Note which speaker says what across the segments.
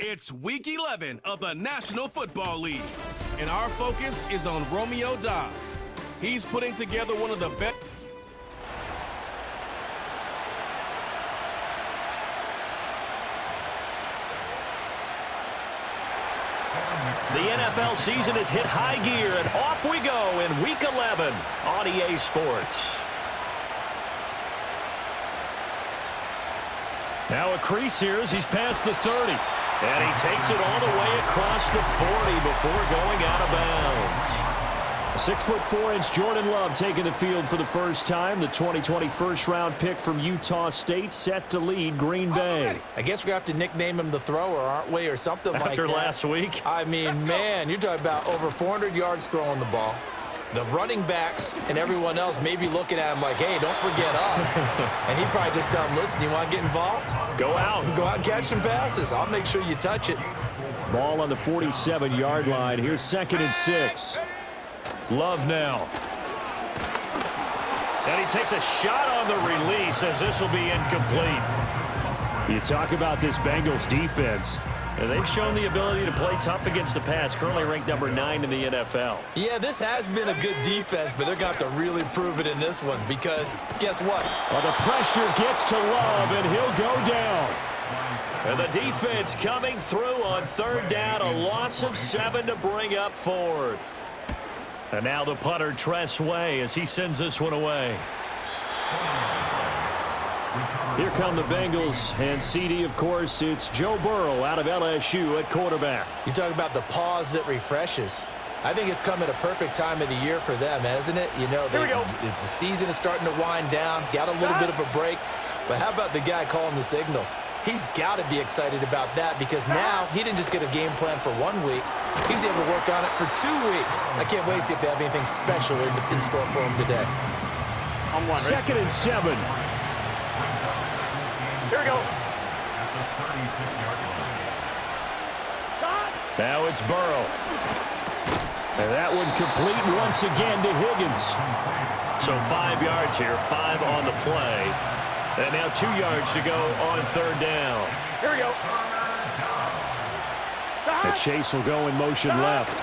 Speaker 1: It's Week 11 of the National Football League, and our focus is on Romeo Doubs. He's putting together one of the best.
Speaker 2: The NFL season has hit high gear, and off we go in Week 11 on EA Sports. Now a crease here as he's past the 30. And he takes it all the way across the 40 before going out of bounds. A 6'4" Jordan Love taking the field for the first time. The 2020 first-round pick from Utah State set to lead Green Bay.
Speaker 3: I guess we have to nickname him the thrower, aren't we, or something like that.
Speaker 2: After last week?
Speaker 3: I mean, man, you're talking about over 400 yards throwing the ball. The running backs and everyone else may be looking at him like, hey, don't forget us. And he'd probably just tell him, listen, you want to get involved?
Speaker 2: Go out.
Speaker 3: Go out and catch some passes. I'll make sure you touch it.
Speaker 2: Ball on the 47-yard line. Here's 2nd and 6. Love now. And he takes a shot on the release as this will be incomplete. You talk about this Bengals defense. And they've shown the ability to play tough against the pass, currently ranked number 9 in the NFL.
Speaker 3: Yeah, this has been a good defense, but they're going to have to really prove it in this one because guess what?
Speaker 2: Well, the pressure gets to Love, and he'll go down. And the defense coming through on 3rd down, a loss of 7 to bring up 4th. And now the punter, Tress Way, as he sends this one away. Here come the Bengals, and CD, of course, it's Joe Burrow out of LSU at quarterback.
Speaker 3: You talk about the pause that refreshes. I think it's come at a perfect time of the year for them, hasn't it? You know, it's the season is starting to wind down, got a little bit of a break. But how about the guy calling the signals? He's got to be excited about that because now he didn't just get a game plan for 1 week. He's able to work on it for 2 weeks. I can't wait to see if they have anything special in store for him today.
Speaker 2: 2nd and 7. Here we go. Now it's Burrow. And that one complete once again to Higgins. So 5 yards here, 5 on the play. And now 2 yards to go on 3rd down. Here we go. And Chase will go in motion left.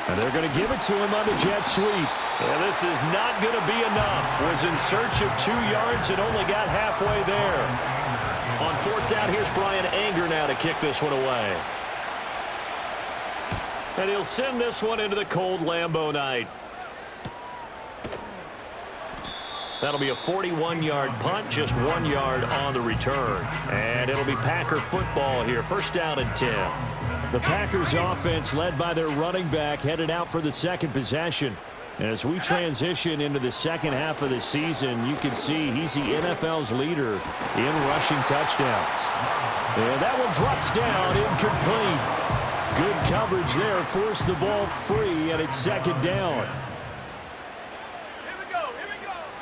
Speaker 2: And they're going to give it to him on the jet sweep. And this is not going to be enough. Was in search of 2 yards and only got halfway there. On 4th down, here's Brian Anger now to kick this one away. And he'll send this one into the cold Lambeau night. That'll be a 41-yard punt, just 1 yard on the return. And it'll be Packer football here, 1st down and 10. The Packers offense led by their running back headed out for the 2nd possession. And as we transition into the 2nd half of the season, you can see he's the NFL's leader in rushing touchdowns. And that one drops down, incomplete. Good coverage there, forced the ball free, and it's 2nd down.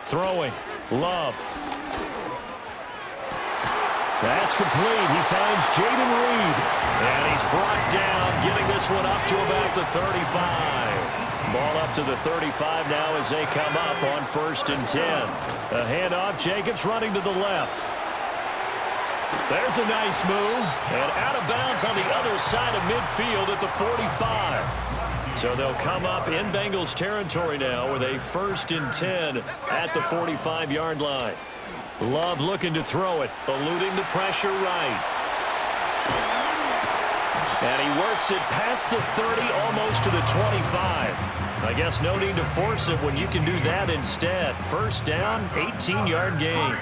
Speaker 2: Throwing, Love. That's complete. He finds Jaden Reed. And he's brought down, getting this one up to about the 35. Ball up to the 35 now as they come up on 1st and 10. A handoff, Jacobs running to the left. There's a nice move. And out of bounds on the other side of midfield at the 45. So they'll come up in Bengals territory now with a 1st and 10 at the 45-yard line. Love looking to throw it, eluding the pressure right. And he works it past the 30, almost to the 25. I guess no need to force it when you can do that instead. 1st down, 18-yard gain.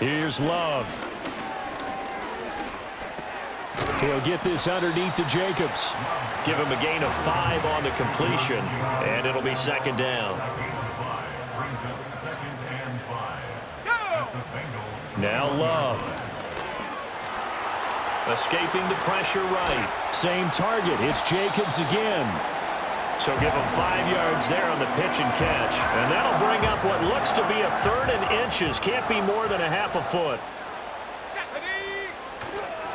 Speaker 2: Here's Love. He'll get this underneath to Jacobs. Give him a gain of 5 on the completion, and it'll be 2nd down. Now Love. Escaping the pressure right. Same target. It's Jacobs again. So give him 5 yards there on the pitch and catch. And that'll bring up what looks to be a 3rd and inches. Can't be more than a half a foot.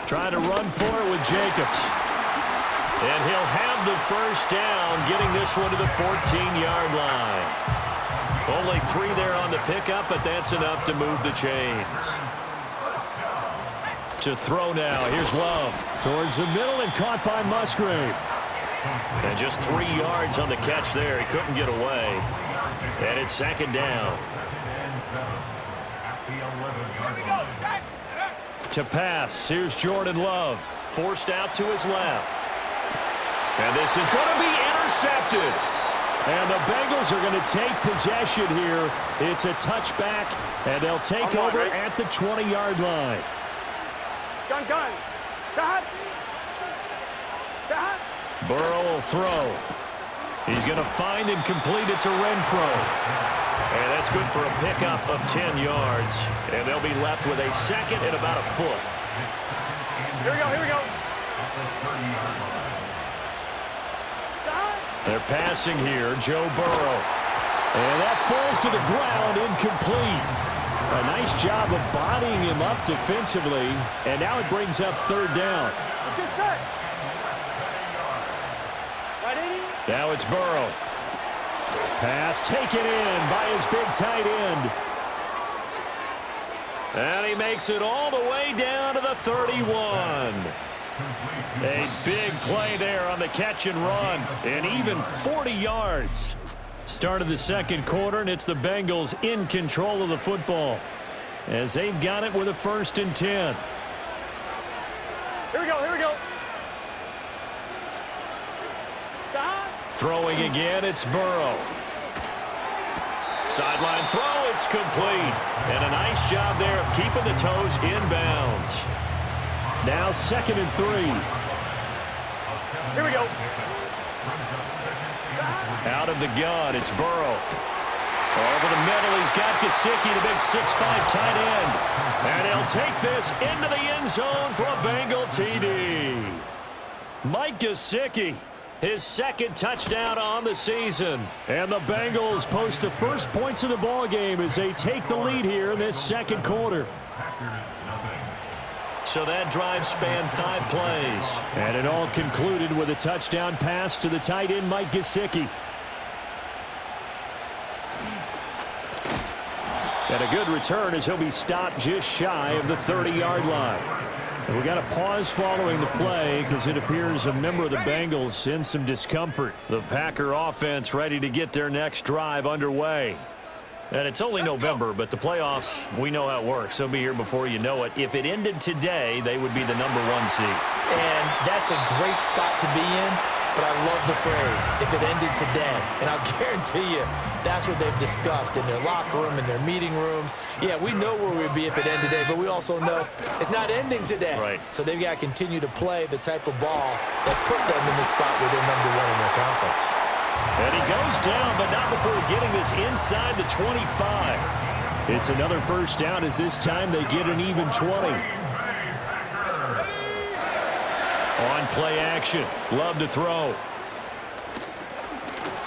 Speaker 2: Trying to run for it with Jacobs. And he'll have the 1st down, getting this one to the 14-yard line. Only 3 there on the pickup, but that's enough to move the chains. To throw now. Here's Love.
Speaker 4: Towards the middle and caught by Musgrave.
Speaker 2: And just 3 yards on the catch there. He couldn't get away. And it's second down. To pass. Here's Jordan Love. Forced out to his left. And this is going to be intercepted.
Speaker 4: And the Bengals are going to take possession here. It's a touchback, and they'll take over at the 20-yard line.
Speaker 5: Gun.
Speaker 2: Burrow will throw. He's going to find and complete it to Renfro. And that's good for a pickup of 10 yards. And they'll be left with a second and about a foot.
Speaker 5: Here we go.
Speaker 2: They're passing here, Joe Burrow.
Speaker 4: And that falls to the ground, incomplete. A nice job of bodying him up defensively. And now it brings up third down.
Speaker 2: Now it's Burrow.
Speaker 4: Pass taken in by his big tight end.
Speaker 2: And he makes it all the way down to the 31. A big play there on the catch and run. And even 40 yards. Start of the second quarter, and it's the Bengals in control of the football as they've got it with a 1st and 10.
Speaker 5: Here we go.
Speaker 2: Throwing again, it's Burrow. Sideline throw, it's complete. And a nice job there of keeping the toes inbounds.
Speaker 4: Now 2nd and 3.
Speaker 5: Here we go.
Speaker 2: Out of the gun, it's Burrow. Over the middle, he's got Gesicki, the big 6'5" tight end. And he'll take this into the end zone for a Bengal TD. Mike Gesicki, his 2nd touchdown on the season.
Speaker 4: And the Bengals post the first points of the ball game as they take the lead here in this second quarter.
Speaker 2: So that drive spanned 5 plays.
Speaker 4: And it all concluded with a touchdown pass to the tight end, Mike Gesicki. And a good return as he'll be stopped just shy of the 30-yard line. And we got a pause following the play because it appears a member of the Bengals in some discomfort.
Speaker 2: The Packer offense ready to get their next drive underway. And it's only November, but the playoffs, we know how it works. They'll be here before you know it. If it ended today, they would be the #1 seed.
Speaker 3: And that's a great spot to be in, but I love the phrase, if it ended today. And I'll guarantee you, that's what they've discussed in their locker room, in their meeting rooms. Yeah, we know where we'd be if it ended today, but we also know it's not ending today.
Speaker 2: Right.
Speaker 3: So they've got to continue to play the type of ball that put them in the spot where they're #1 in their conference.
Speaker 2: And he goes down, but not before getting this inside the 25.
Speaker 4: It's another first down as this time they get an even 20.
Speaker 2: On play action. Love to throw.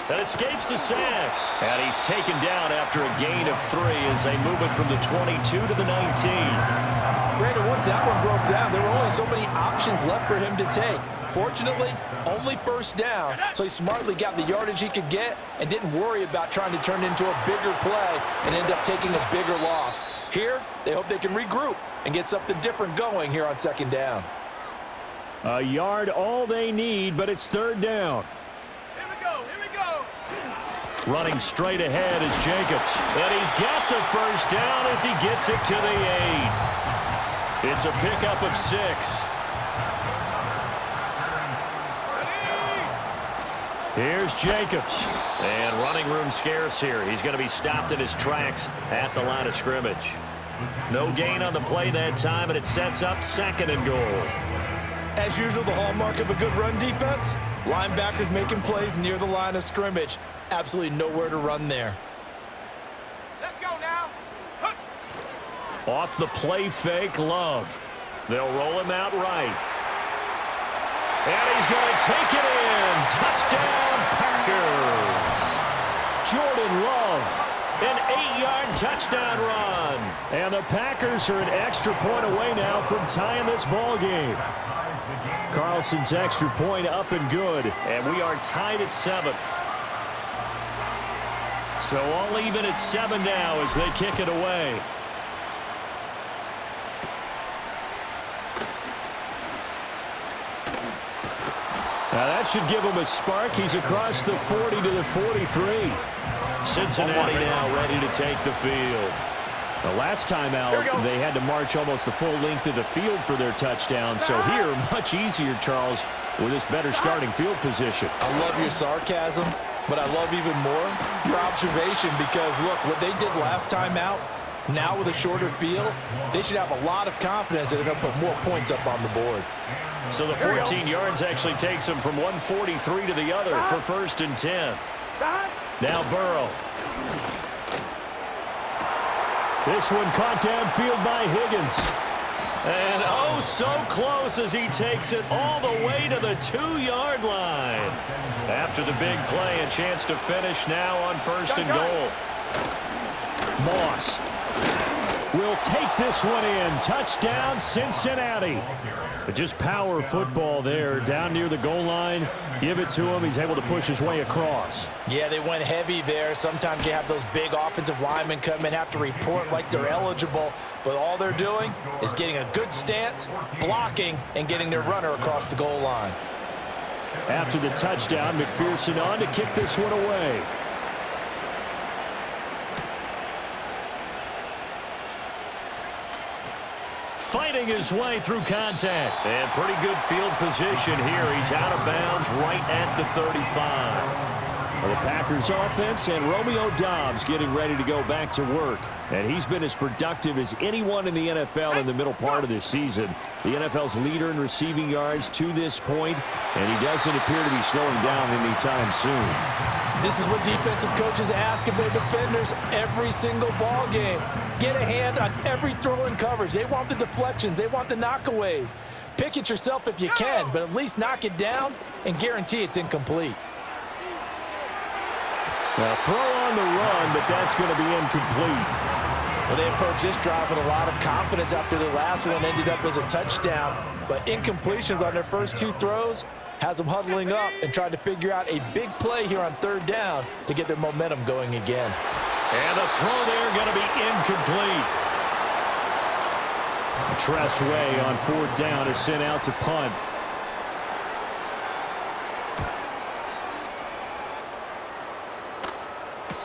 Speaker 2: That escapes the sack. And he's taken down after a gain of 3 as they move it from the 22 to the 19.
Speaker 3: Brandon, once that one broke down, there were only so many options left for him to take. Fortunately, only first down, so he smartly got the yardage he could get and didn't worry about trying to turn it into a bigger play and end up taking a bigger loss. Here, they hope they can regroup and get something different going here on 2nd down.
Speaker 4: A yard all they need, but it's 3rd down.
Speaker 5: Here we go.
Speaker 2: Running straight ahead is Jacobs. And he's got the first down as he gets it to the 8. It's a pickup of 6. Here's Jacobs. And running room scarce here. He's going to be stopped in his tracks at the line of scrimmage. No gain on the play that time, and it sets up 2nd and goal.
Speaker 3: As usual, the hallmark of a good run defense, linebackers making plays near the line of scrimmage. Absolutely nowhere to run there.
Speaker 5: Let's go now.
Speaker 2: Off the play fake, Love. They'll roll him out right. And he's going to take it in. Touchdown, Packers.
Speaker 4: Jordan Love.
Speaker 2: An 8-yard touchdown run.
Speaker 4: And the Packers are an extra point away now from tying this ball game. Carlson's extra point up and good.
Speaker 2: And we are tied at 7. So all even at 7 now as they kick it away.
Speaker 4: Now that should give him a spark. He's across the 40 to the 43.
Speaker 2: Cincinnati now ready to take the field.
Speaker 4: The last time out, they had to march almost the full length of the field for their touchdown. So here, much easier, Charles, with this better starting field position.
Speaker 3: I love your sarcasm, but I love even more your observation because, look, what they did last time out, now with a shorter field, they should have a lot of confidence that they're going to put more points up on the board.
Speaker 2: So the 14 yards actually takes them from 143 to the other for 1st and 10. Now Burrow.
Speaker 4: This one caught downfield by Higgins.
Speaker 2: And oh, so close as he takes it all the way to the 2-yard line. After the big play, a chance to finish now on 1st and goal.
Speaker 4: Moss will take this one in. Touchdown, Cincinnati. But just power football there down near the goal line. Give it to him. He's able to push his way across.
Speaker 3: Yeah, they went heavy there. Sometimes you have those big offensive linemen come in, have to report like they're eligible. But all they're doing is getting a good stance, blocking, and getting their runner across the goal line.
Speaker 4: After the touchdown, McPherson on to kick this one away.
Speaker 2: Fighting his way through contact. And pretty good field position here. He's out of bounds right at the 35.
Speaker 4: Well, the Packers offense and Romeo Doubs getting ready to go back to work. And he's been as productive as anyone in the NFL in the middle part of this season. The NFL's leader in receiving yards to this point, and he doesn't appear to be slowing down anytime soon.
Speaker 3: This is what defensive coaches ask of their defenders every single ball game. Get a hand on every throw in coverage. They want the deflections. They want the knockaways. Pick it yourself if you can, but at least knock it down and guarantee it's incomplete.
Speaker 4: Now throw on the run, but that's going to be incomplete.
Speaker 3: Well, they approached this drive with a lot of confidence after their last one ended up as a touchdown. But incompletions on their first 2 throws has them huddling up and trying to figure out a big play here on 3rd down to get their momentum going again.
Speaker 2: And the throw there going to be incomplete.
Speaker 4: Tressway on 4th down is sent out to punt.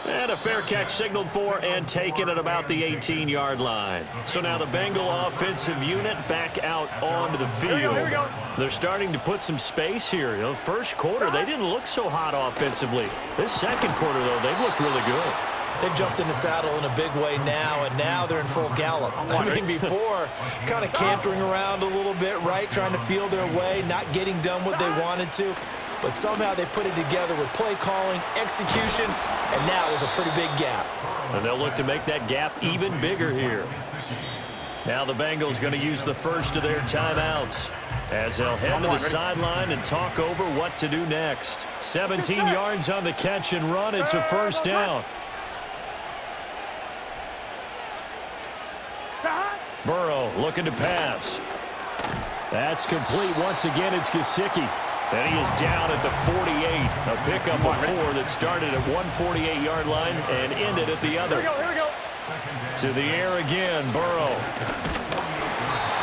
Speaker 2: And a fair catch signaled for and taken at about the 18-yard line. So now the Bengal offensive unit back out onto the field.
Speaker 5: Here we go.
Speaker 2: They're starting to put some space here. You know, first quarter, they didn't look so hot offensively. This second quarter, though, they've looked really good.
Speaker 3: They've jumped in the saddle in a big way now, and now they're in full gallop. I mean, before, kind of cantering around a little bit, right, trying to feel their way, not getting done what they wanted to. But somehow they put it together with play calling, execution, and now there's a pretty big gap.
Speaker 2: And they'll look to make that gap even bigger here. Now the Bengals going to use the first of their timeouts as they'll head to the sideline and talk over what to do next. 17 yards on the catch and run. It's a 1st down. Burrow looking to pass.
Speaker 4: That's complete. Once again, it's Gesicki.
Speaker 2: And he is down at the 48. A pickup of 4 that started at 148-yard line and ended at the other.
Speaker 5: Here we go.
Speaker 2: To the air again, Burrow.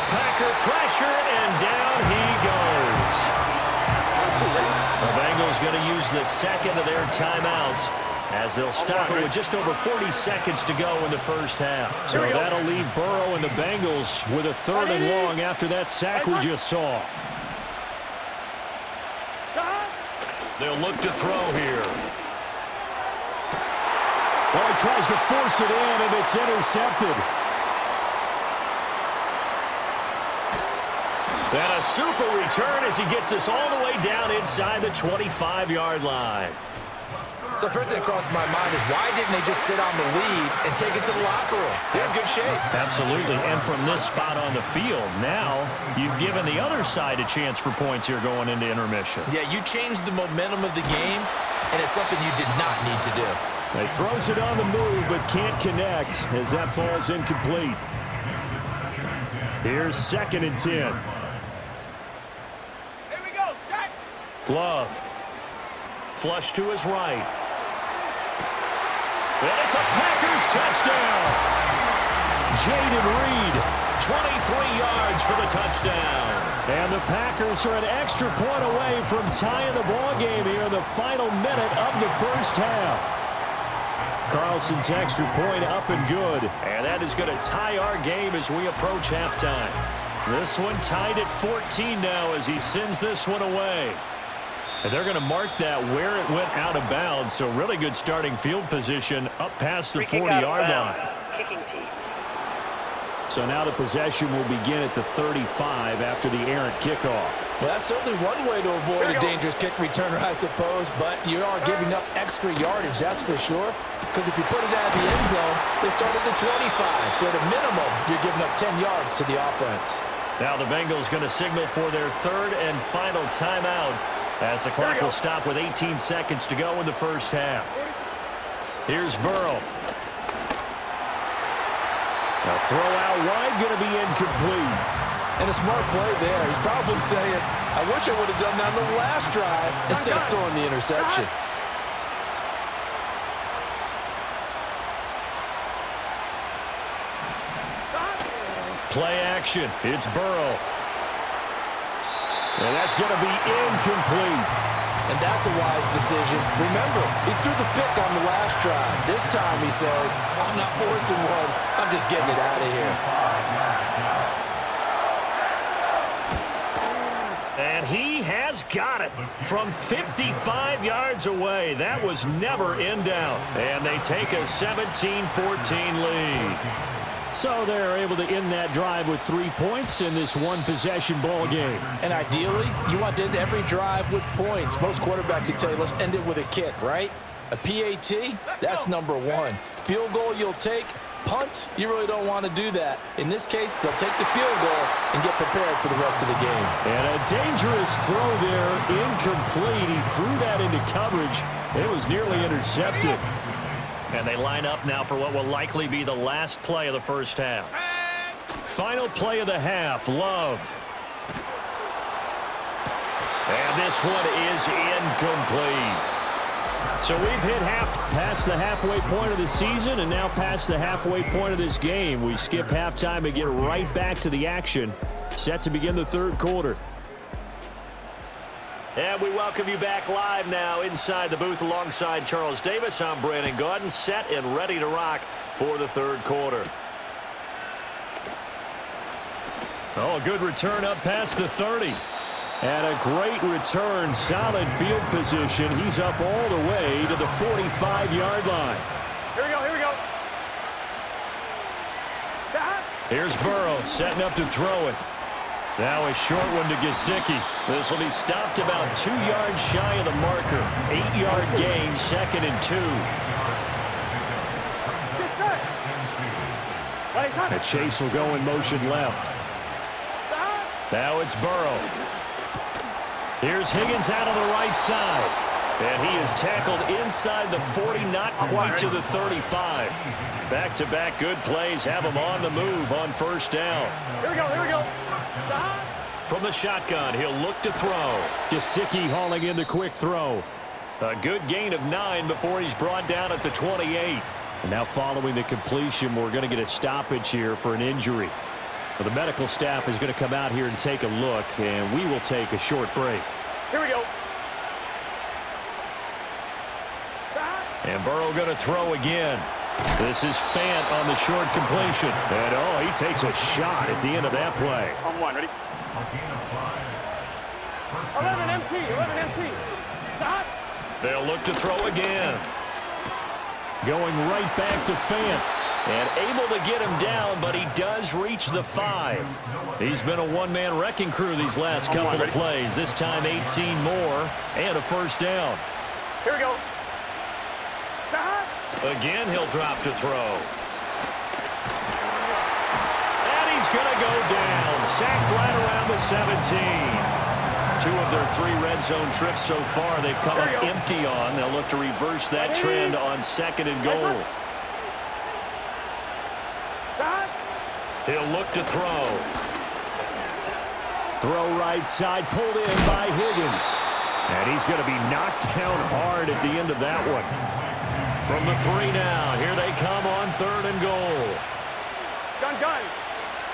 Speaker 2: Packer pressure, and down he goes. The Bengals going to use the second of their timeouts as they'll stop it with just over 40 seconds to go in the first half.
Speaker 4: So that'll leave Burrow and the Bengals with a 3rd and long after that sack we just saw.
Speaker 2: They'll look to throw here.
Speaker 4: Well, he tries to force it in, and it's intercepted.
Speaker 2: And a super return as he gets us all the way down inside the 25-yard line.
Speaker 3: So first thing that crossed my mind is why didn't they just sit on the lead and take it to the locker room? They're in good shape.
Speaker 2: Absolutely. And from this spot on the field, now you've given the other side a chance for points here going into intermission.
Speaker 3: Yeah, you changed the momentum of the game, and it's something you did not need to do.
Speaker 4: He throws it on the move but can't connect as that falls incomplete. Here's 2nd and 10.
Speaker 5: Here we go, sack.
Speaker 2: Glove. Flush to his right. And it's a Packers touchdown.
Speaker 4: Jaden Reed.
Speaker 2: 23 yards for the touchdown.
Speaker 4: And the Packers are an extra point away from tying the ball game here in the final minute of the first half. Carlson's extra point up and good.
Speaker 2: And that is going to tie our game as we approach halftime. This one tied at 14 now as he sends this one away. And they're going to mark that where it went out of bounds. So really good starting field position up past the 40-yard line.
Speaker 6: Kicking team.
Speaker 4: So now the possession will begin at the 35 after the errant kickoff.
Speaker 3: Well, that's certainly one way to avoid a dangerous kick returner, I suppose, but you are giving up extra yardage, that's for sure. Because if you put it out of the end zone, they start at the 25. So at a minimum, you're giving up 10 yards to the offense.
Speaker 2: Now the Bengals going to signal for their third and final timeout as the clock will stop with 18 seconds to go in the first half. Here's Burrow.
Speaker 4: Now throw out wide, going to be incomplete.
Speaker 3: And a smart play there. He's probably saying, I wish I would have done that on the last drive instead of throwing the interception.
Speaker 2: Play action. It's Burrow.
Speaker 4: And that's going to be incomplete.
Speaker 3: And that's a wise decision. Remember, he threw the pick on the last drive. This time he says, I'm not forcing one. I'm just getting it out of here.
Speaker 2: And he has got it from 55 yards away. That was never in doubt. And they take a 17-14 lead.
Speaker 4: So they're able to end that drive with 3 points in this one-possession ball game.
Speaker 3: And ideally, you want to end every drive with points. Most quarterbacks would tell you, let's end it with a kick, right? A PAT, that's number one. Field goal you'll take. Punts, you really don't want to do that. In this case, they'll take the field goal and get prepared for the rest of the game.
Speaker 4: And a dangerous throw there, incomplete. He threw that into coverage. It was nearly intercepted.
Speaker 2: And they line up now for what will likely be the last play of the first half. Final play of the half, Love. And this one is incomplete. So we've hit past the halfway point of the season and now past the halfway point of this game. We skip halftime and get right back to the action. Set to begin the third quarter. And we welcome you back live now inside the booth alongside Charles Davis. I'm Brandon Gaudin, set and ready to rock for the third quarter. Oh, a good return up past the 30.
Speaker 4: And a great return, solid field position. He's up all the way to the 45-yard line.
Speaker 5: Here we go, here we go.
Speaker 2: Here's Burrow setting up to throw it. Now a short one to Gesicki. This will be stopped about 2 yards shy of the marker. 8-yard gain, 2nd and 2.
Speaker 4: And Chase will go in motion left.
Speaker 2: Now it's Burrow. Here's Higgins out on the right side. And he is tackled inside the 40, not quite to the 35. Back-to-back good plays have him on the move on first down.
Speaker 5: Here we go, here we go.
Speaker 2: From the shotgun, he'll look to throw.
Speaker 4: Gesicki hauling in the quick throw.
Speaker 2: A good gain of 9 before he's brought down at the 28.
Speaker 4: And now following the completion, we're going to get a stoppage here for an injury. Well, the medical staff is going to come out here and take a look, and we will take a short break.
Speaker 5: Here we go.
Speaker 2: And Burrow going to throw again. This is Fant on the short completion.
Speaker 4: And, oh, he takes a shot at the end of that play.
Speaker 5: On one, ready? 11 MT, 11 MT. Stop.
Speaker 2: They'll look to throw again.
Speaker 4: Going right back to Fant.
Speaker 2: And able to get him down, but he does reach the 5. He's been a one-man wrecking crew these last couple of plays. This time 18 more and a first down.
Speaker 5: Here we go.
Speaker 2: Again, he'll drop to throw. And he's going to go down. Sacked right around the 17. 2 of their 3 red zone trips so far they've come up empty on. They'll look to reverse that trend on 2nd and goal. He'll look to throw.
Speaker 4: Throw right side, pulled in by Higgins. And he's going to be knocked down hard at the end of that one.
Speaker 2: From the 3 now, here they come on 3rd and goal.
Speaker 5: Gun, gun.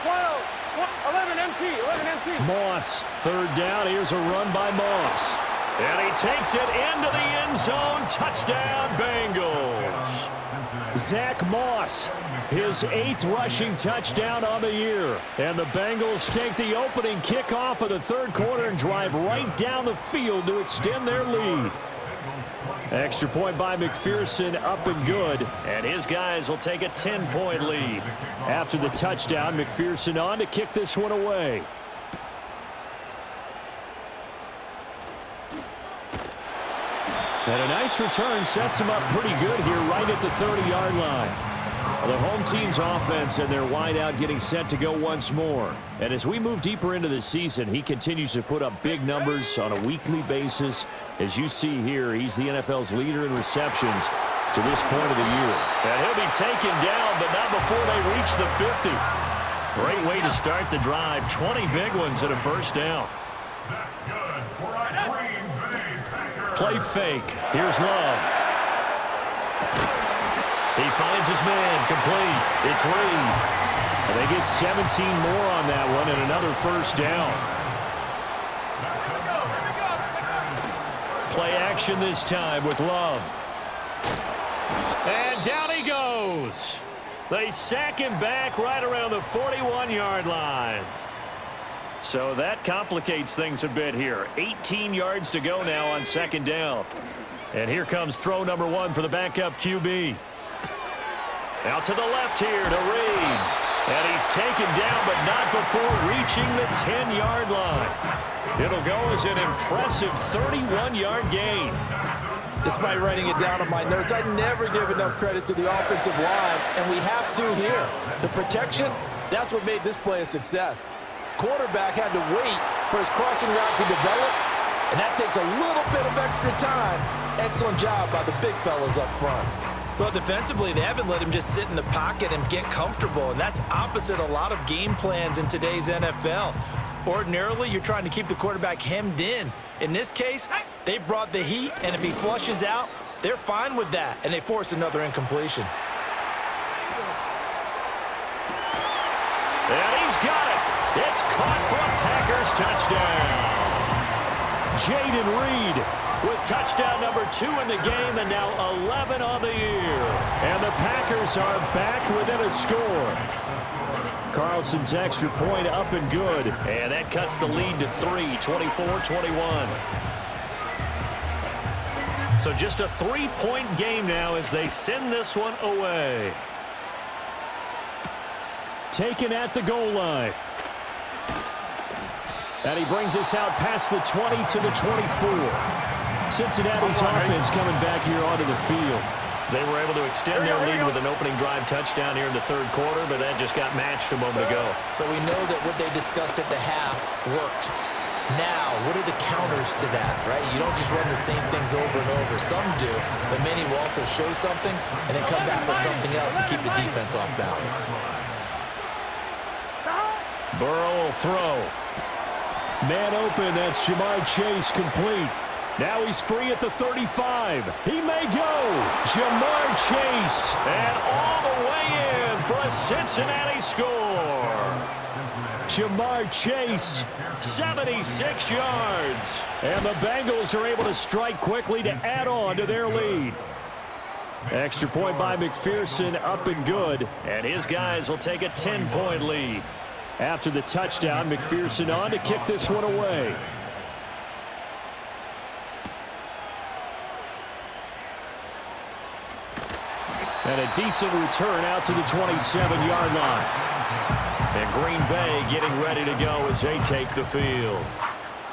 Speaker 5: 12, 11 MT, 11 MT.
Speaker 4: Moss, third down. Here's a run by Moss.
Speaker 2: And he takes it into the end zone. Touchdown, Bengals.
Speaker 4: Zach Moss, his 8th rushing touchdown on the year. And the Bengals take the opening kickoff of the third quarter and drive right down the field to extend their lead. Extra point by McPherson, up and good.
Speaker 2: And his guys will take a 10-point lead.
Speaker 4: After the touchdown, McPherson on to kick this one away. And a nice return sets him up pretty good here right at the 30-yard line. The home team's offense and their wideout getting set to go once more. And as we move deeper into the season, he continues to put up big numbers on a weekly basis. As you see here, he's the NFL's leader in receptions to this point of the year.
Speaker 2: And he'll be taken down, but not before they reach the 50. Great way to start the drive. 20 big ones and a first down. Play fake. Here's Love. He finds his man. Complete. It's Reed.
Speaker 4: And they get 17 more on that one and another first down.
Speaker 2: Play action this time with Love. And down he goes. They sack him back right around the 41-yard line. So that complicates things a bit here. 18 yards to go now on second down. And here comes throw number 1 for the backup QB. Out to the left here to Reed. And he's taken down, but not before reaching the 10-yard line. It'll go as an impressive 31-yard gain.
Speaker 3: Despite writing it down on my notes, I never give enough credit to the offensive line, and we have to here. The protection, that's what made this play a success. Quarterback had to wait for his crossing route to develop, and that takes a little bit of extra time. Excellent job by the big fellas up front. Well, defensively, they haven't let him just sit in the pocket and get comfortable, and that's opposite a lot of game plans in today's NFL. Ordinarily, you're trying to keep the quarterback hemmed in. In this case, they brought the heat, and if he flushes out, they're fine with that, and they force another incompletion.
Speaker 2: And he's got it. It's caught for a Packers touchdown.
Speaker 4: Jaden Reed with touchdown number 2 in the game and now 11 on the year. And the Packers are back within a score. Carlson's extra point up and good.
Speaker 2: And that cuts the lead to 3, 24-21. So just a 3-point game now as they send this one away.
Speaker 4: Taken at the goal line. And he brings us out past the 20 to the 24. Cincinnati's offense coming back here onto the field.
Speaker 2: They were able to extend their lead with an opening drive touchdown here in the third quarter, but that just got matched a moment ago.
Speaker 3: So we know that what they discussed at the half worked. Now, what are the counters to that, right? You don't just run the same things over and over. Some do, but many will also show something and then come back with something else to keep the defense off balance.
Speaker 2: Burrow will throw.
Speaker 4: Man open, that's Jamar Chase complete. Now he's free at the 35. He may go. Jamar Chase.
Speaker 2: And all the way in for a Cincinnati score.
Speaker 4: Jamar Chase.
Speaker 2: 76 yards.
Speaker 4: And the Bengals are able to strike quickly to add on to their lead. Extra point by McPherson, up and good.
Speaker 2: And his guys will take a 10-point lead.
Speaker 4: After the touchdown, McPherson on to kick this one away. And a decent return out to the 27-yard line.
Speaker 2: And Green Bay getting ready to go as they take the field.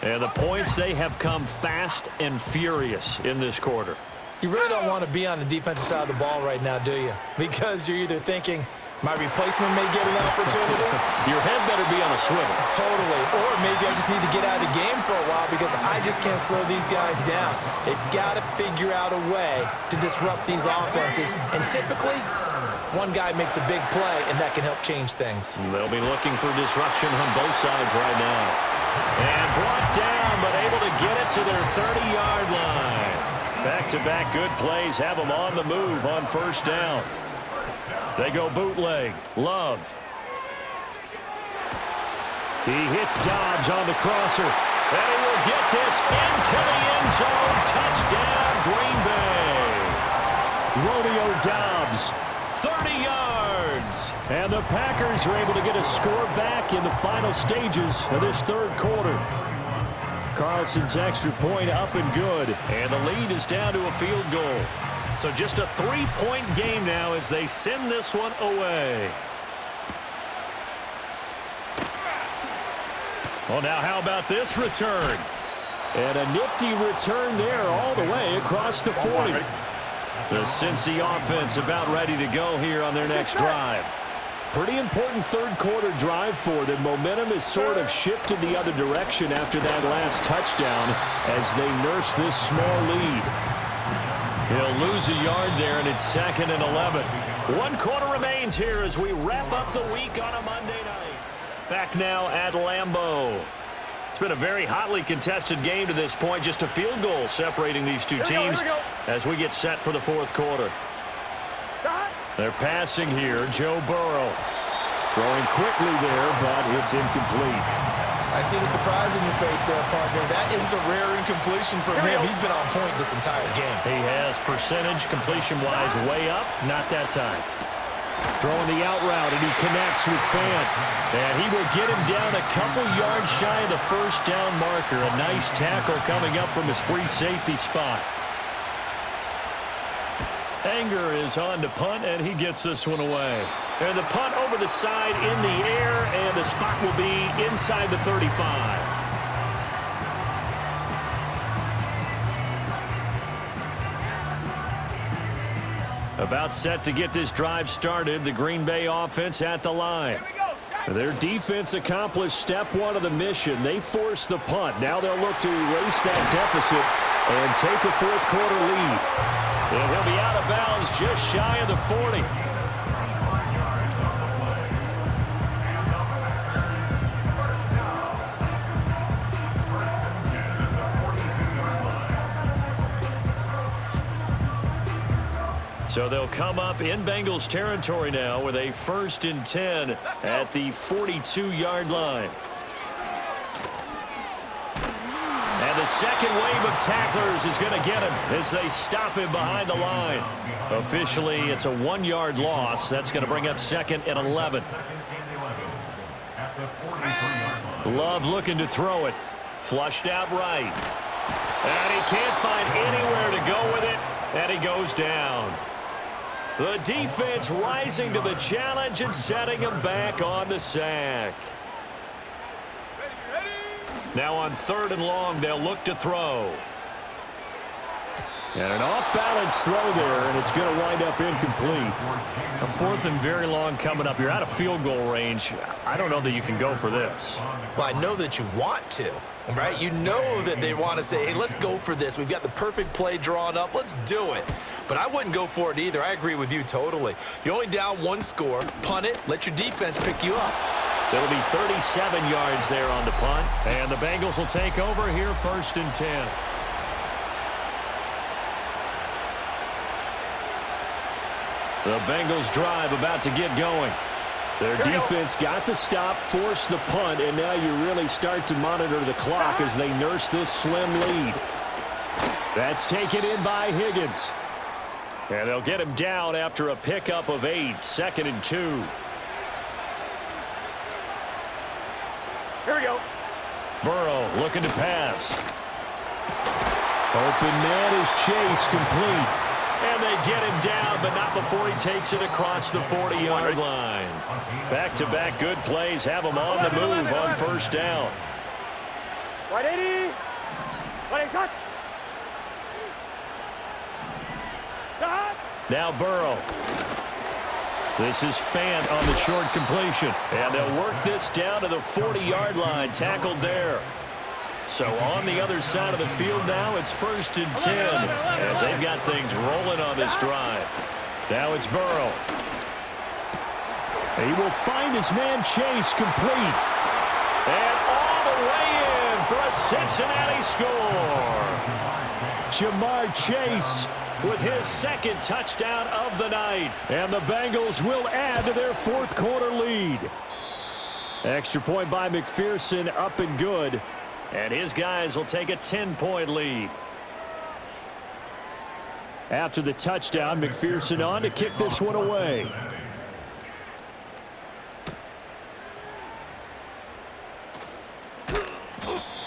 Speaker 2: And the points, they have come fast and furious in this quarter.
Speaker 3: You really don't want to be on the defensive side of the ball right now, do you? Because you're either thinking, my replacement may get an opportunity.
Speaker 2: Your head better be on a swivel.
Speaker 3: Totally. Or maybe I just need to get out of the game for a while because I just can't slow these guys down. They've got to figure out a way to disrupt these offenses. And typically, one guy makes a big play, and that can help change things.
Speaker 2: They'll be looking for disruption on both sides right now. And brought down, but able to get it to their 30-yard line. Back-to-back good plays have them on the move on first down. They go bootleg. Love.
Speaker 4: He hits Dobbs on the crosser. And he will get this into the end zone. Touchdown, Green Bay. Romeo Dobbs, 30 yards. And the Packers are able to get a score back in the final stages of this third quarter. Carlson's extra point up and good. And the lead is down to a field goal. So just a 3-point game now as they send this one away. Well, now how about this return? And a nifty return there all the way across the 40. The Cincy offense about ready to go here on their next drive. Pretty important third quarter drive for them. Momentum has sort of shifted the other direction after that last touchdown as they nurse this small lead. He'll lose a yard there, and it's 2nd and 11. 1 quarter remains here as we wrap up the week on a Monday night. Back now at Lambeau. It's been a very hotly contested game to this point. Just a field goal separating these two teams as we get set for the fourth quarter. They're passing here. Joe Burrow. Throwing quickly there, but it's incomplete.
Speaker 3: I see the surprise in your face there, partner. That is a rare incompletion from him. He's been on point this entire game.
Speaker 2: He has percentage completion-wise way up. Not that time.
Speaker 4: Throwing the out route, and he connects with Fant. And he will get him down a couple yards shy of the first down marker. A nice tackle coming up from his free safety spot.
Speaker 2: Anger is on to punt, and he gets this one away. And the punt over the side in the air, and the spot will be inside the 35. About set to get this drive started, the Green Bay offense at the line. Their defense accomplished step one of the mission. They forced the punt. Now they'll look to erase that deficit and take a fourth quarter lead. And he'll be out of bounds just shy of the 40. So they'll come up in Bengals territory now with a 1st and 10 at the 42-yard line. And the second wave of tacklers is going to get him as they stop him behind the line. Officially, it's a 1-yard loss. That's going to bring up 2nd and 11. Love looking to throw it. Flushed out right. And he can't find anywhere to go with it. And he goes down. The defense rising to the challenge and setting him back on the sack. Now on 3rd and long, they'll look to throw.
Speaker 4: And an off-balance throw there, and it's going to wind up incomplete.
Speaker 2: A 4th and very long coming up. You're out of field goal range. I don't know that you can go for this.
Speaker 3: Well, I know that you want to, right? You know that they want to say, hey, let's go for this. We've got the perfect play drawn up. Let's do it. But I wouldn't go for it either. I agree with you totally. You're only down 1 score. Punt it. Let your defense pick you up.
Speaker 2: It'll be 37 yards there on the punt. And the Bengals will take over here 1st and 10. The Bengals drive about to get going.
Speaker 4: Their defense got the stop, forced the punt, and now you really start to monitor the clock as they nurse this slim lead. That's taken in by Higgins.
Speaker 2: And they'll get him down after a pickup of 8, 2nd and 2.
Speaker 5: Here we go.
Speaker 2: Burrow looking to pass.
Speaker 4: Open man is Chase, complete.
Speaker 2: And they get him down, but not before he takes it across the 40-yard line. Back-to-back good plays have him on the move on 1st down.
Speaker 5: 180. 180 shot.
Speaker 2: Now Burrow. This is Fant on the short completion. And they'll work this down to the 40-yard line, tackled there. So on the other side of the field now, it's 1st and 10 as they've got things rolling on this drive. Now it's Burrow.
Speaker 4: He will find his man Chase, complete.
Speaker 2: And all the way in for a Cincinnati score.
Speaker 4: Jamar Chase
Speaker 2: with his 2nd touchdown of the night.
Speaker 4: And the Bengals will add to their 4th quarter lead. Extra point by McPherson, up and good.
Speaker 2: And his guys will take a 10-point lead.
Speaker 4: After the touchdown, McPherson on to kick this one away.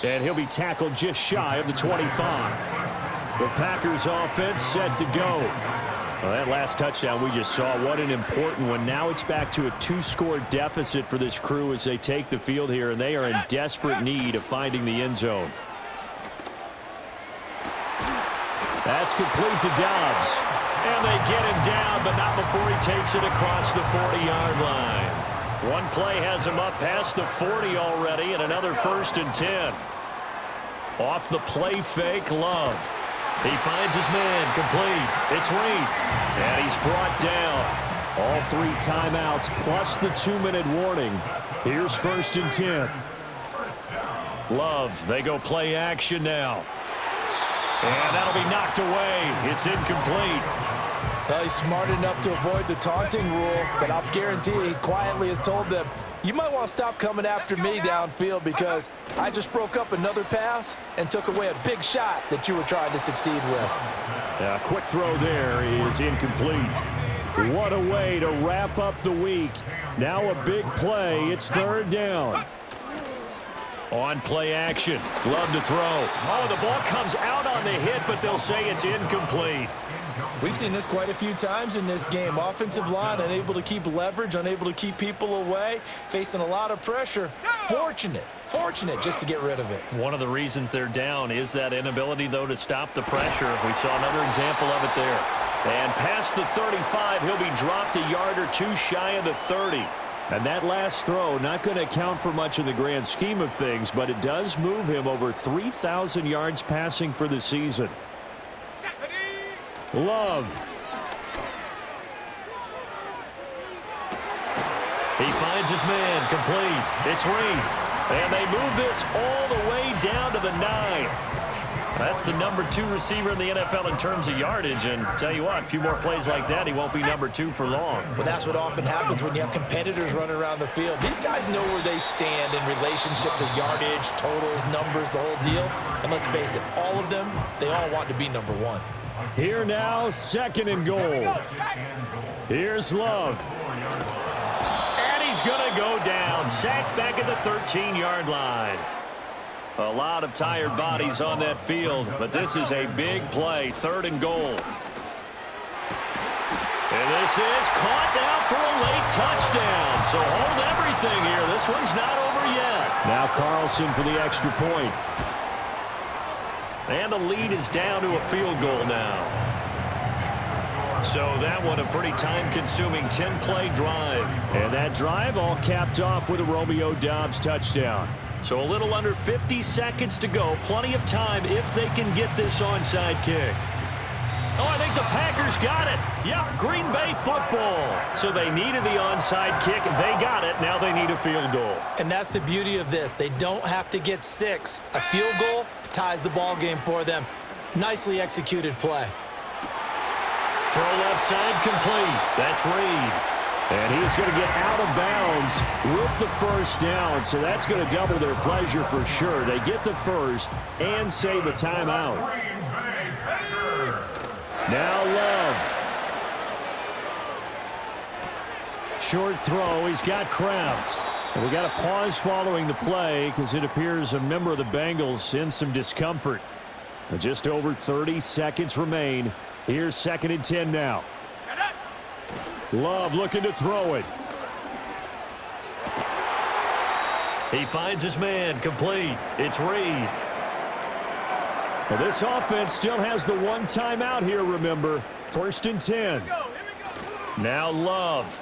Speaker 4: And he'll be tackled just shy of the 25. The Packers offense set to go. Well, that last touchdown we just saw, what an important one. Now it's back to a 2-score deficit for this crew as they take the field here, and they are in desperate need of finding the end zone. That's complete to Dobbs.
Speaker 2: And they get him down, but not before he takes it across the 40-yard line. One play has him up past the 40 already, and another 1st and 10. Off the play fake, Love. He finds his man, complete. It's Reed. And he's brought down.
Speaker 4: All 3 timeouts plus the 2-minute warning. Here's 1st and 10.
Speaker 2: Love, they go play action now. And that'll be knocked away. It's incomplete.
Speaker 3: Well, he's smart enough to avoid the taunting rule, but I'll guarantee he quietly has told them, you might want to stop coming after me downfield because I just broke up another pass and took away a big shot that you were trying to succeed with.
Speaker 4: A quick throw there is incomplete. What a way to wrap up the week. Now a big play. It's 3rd down.
Speaker 2: On play action. Love to throw. Oh, the ball comes out on the hit, but they'll say it's incomplete.
Speaker 3: We've seen this quite a few times in this game. Offensive line unable to keep leverage, unable to keep people away, facing a lot of pressure. Fortunate just to get rid of it.
Speaker 2: One of the reasons they're down is that inability, though, to stop the pressure. We saw another example of it there. And past the 35, he'll be dropped a yard or 2 shy of the 30.
Speaker 4: And that last throw not going to count for much in the grand scheme of things, but it does move him over 3,000 yards passing for the season. Love.
Speaker 2: He finds his man, complete. It's Reed. And they move this all the way down to the 9. That's the number 2 receiver in the NFL in terms of yardage. And tell you what, a few more plays like that, he won't be number 2 for long.
Speaker 3: Well, that's what often happens when you have competitors running around the field. These guys know where they stand in relationship to yardage, totals, numbers, the whole deal. And let's face it, all of them, they all want to be number 1.
Speaker 4: Here now, 2nd and goal. Here's Love.
Speaker 2: And he's going to go down. Sacked back at the 13-yard line. A lot of tired bodies on that field, but this is a big play. 3rd and goal. And this is caught now for a late touchdown. So hold everything here. This one's not over yet.
Speaker 4: Now Carlson for the extra point.
Speaker 2: And the lead is down to a field goal now. So that one a pretty time-consuming 10-play drive.
Speaker 4: And that drive all capped off with a Romeo Doubs touchdown.
Speaker 2: So a little under 50 seconds to go. Plenty of time if they can get this onside kick. Oh, I think the Packers got it. Yep, Green Bay football. So they needed the onside kick. They got it. Now they need a field goal.
Speaker 3: And that's the beauty of this. They don't have to get 6. A field goal ties the ball game for them. Nicely executed play.
Speaker 2: Throw left side complete. That's Reed.
Speaker 4: And he's going to get out of bounds with the 1st down, so that's going to double their pleasure for sure. They get the 1st and save a timeout. Now Love. Short throw. He's got Kraft. And we got a pause following the play because it appears a member of the Bengals in some discomfort. Just over 30 seconds remain. Here's 2nd and 10 now. Love looking to throw it.
Speaker 2: He finds his man, complete. It's Reed.
Speaker 4: Well, this offense still has the 1 timeout here, remember. 1st and 10.
Speaker 2: Now Love.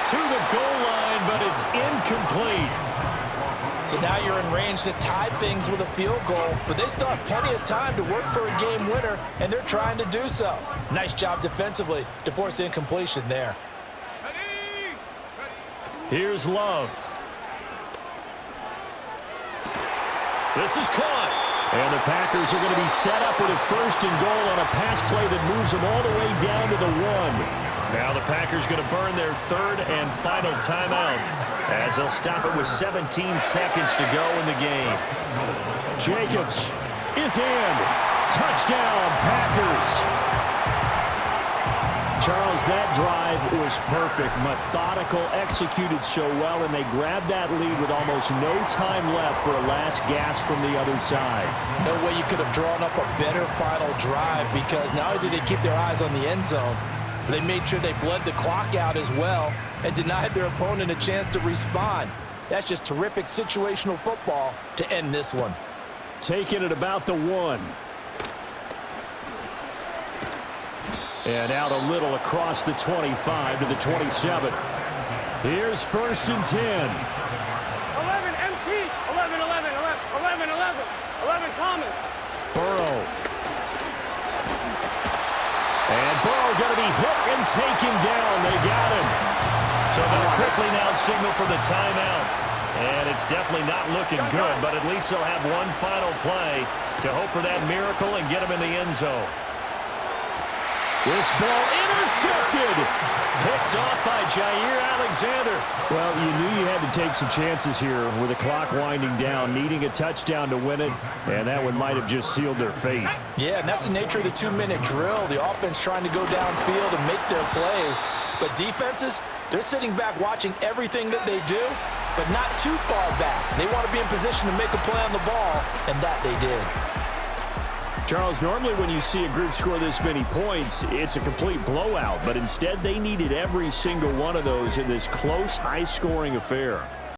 Speaker 2: To the goal line, but it's incomplete.
Speaker 3: So now you're in range to tie things with a field goal, but they still have plenty of time to work for a game winner, and they're trying to do so. Nice job defensively to force incompletion there.
Speaker 2: Here's Love. This is caught.
Speaker 4: And the Packers are going to be set up with a 1st and goal on a pass play that moves them all the way down to the 1.
Speaker 2: Now the Packers going to burn their 3rd and final timeout as they'll stop it with 17 seconds to go in the game.
Speaker 4: Jacobs is in. Touchdown, Packers. Charles, that drive was perfect. Methodical, executed so well, and they grabbed that lead with almost no time left for a last gasp from the other side.
Speaker 3: No way you could have drawn up a better final drive, because not only did they keep their eyes on the end zone, they made sure they bled the clock out as well and denied their opponent a chance to respond. That's just terrific situational football to end this one.
Speaker 4: Taking it about the 1. And out a little across the 25 to the 27. Here's 1st and 10.
Speaker 5: 11 empty. 11, 11, 11, 11, 11 common.
Speaker 4: Burrow. And Burrow going to be hit and taken down. They got him.
Speaker 2: So they'll quickly now signal for the timeout. And it's definitely not looking good, but at least they'll have one final play to hope for that miracle and get him in the end zone.
Speaker 4: This ball intercepted.
Speaker 2: Picked off by Jair Alexander.
Speaker 4: Well, you knew you had to take some chances here with the clock winding down, needing a touchdown to win it, and that one might have just sealed their fate.
Speaker 3: Yeah, and that's the nature of the 2-minute drill. The offense trying to go downfield and make their plays, but defenses, they're sitting back watching everything that they do, but not too far back. They want to be in position to make a play on the ball, and that they did.
Speaker 4: Charles, normally when you see a group score this many points, it's a complete blowout, but instead they needed every single one of those in this close, high-scoring affair.